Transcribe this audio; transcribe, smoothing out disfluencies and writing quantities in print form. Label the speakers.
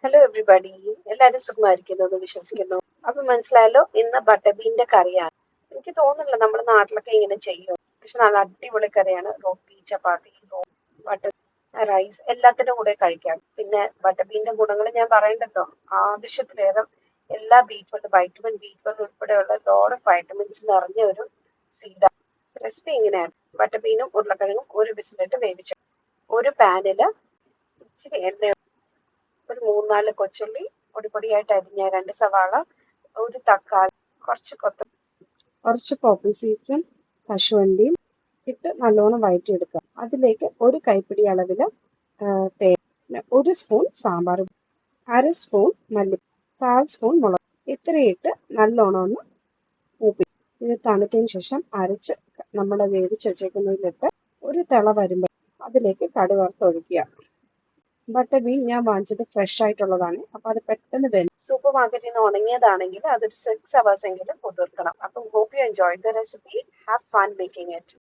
Speaker 1: Hello everybody, എല്ലാവരും സുഖമായിരിക്കുന്നു എന്ന് വിശ്വസിക്കുന്നു. അപ്പൊ മനസ്സിലായല്ലോ, ഇന്ന് ബട്ടർ ബീന്റെ കറിയാണ്. എനിക്ക് തോന്നുന്നില്ല നമ്മുടെ നാട്ടിലൊക്കെ ഇങ്ങനെ ചെയ്യും, പക്ഷെ നല്ല അടിപൊളി കറിയാണ്. റൊട്ടി, ചപ്പാത്തി, ബട്ടർ റൈസ് എല്ലാത്തിന്റെ കൂടെ കഴിക്കാം. പിന്നെ ബട്ടർ ബീന്റെ ഗുണങ്ങൾ ഞാൻ പറയണ്ടല്ലോ. ആവശ്യത്തിലേറെ എല്ലാ ബീറ്റ്രൂട്ട്, വൈറ്റമിൻ ബി12 ഉൾപ്പെടെയുള്ള ലോഡ് ഓഫ് വൈറ്റമിൻസ് നിറഞ്ഞ ഒരു സീഡാണ്. റെസിപ്പി ഇങ്ങനെയാണ്: ബട്ടർ ബീനും ഉരുളക്കിഴങ്ങും ഒരു വിസിലിട്ട് വേവിച്ചു. ഒരു പാനില് ഇച്ചിരി എണ്ണ, ഒരു 3-4 കൊച്ചുള്ളി പൊടിയായിട്ട് അരിഞ്ഞ, 2 സവാള, ഒരു തക്കാളി, കുറച്ച് പോപ്പി സീഡ്സും കശുവണ്ടിയും ഇട്ട് നല്ലോണം വഴറ്റിയെടുക്കുക. അതിലേക്ക് ഒരു കൈപ്പിടി അളവില് തേങ്ങ, 1 സ്പൂൺ സാമ്പാർ, 1/2 സ്പൂൺ മല്ലി, 1/4 സ്പൂൺ മുളക്, ഇത്രയിട്ട് നല്ലോണം ഒന്ന് മൂപ്പിക്കുക. ഇത് തണുത്തതിന് ശേഷം അരച്ച് നമ്മൾ വേവിച്ച് വെച്ചേക്കുന്നതിലിട്ട് ഒരു തിള വരുമ്പോൾ അതിലേക്ക് കടുക് വറുത്തൊഴിക്കുക. ബട്ടർ ബീൻ ഞാൻ വാങ്ങിച്ചത് ഫ്രഷ് ആയിട്ടുള്ളതാണ്. അപ്പൊ അത് പെട്ടെന്ന് വരും. സൂപ്പർ മാർക്കറ്റിൽ നിന്ന് ഉണങ്ങിയതാണെങ്കിൽ അതൊരു 6 hours എങ്കിലും കുതിർക്കണം. അപ്പം hope you enjoy the recipe. Have fun making it.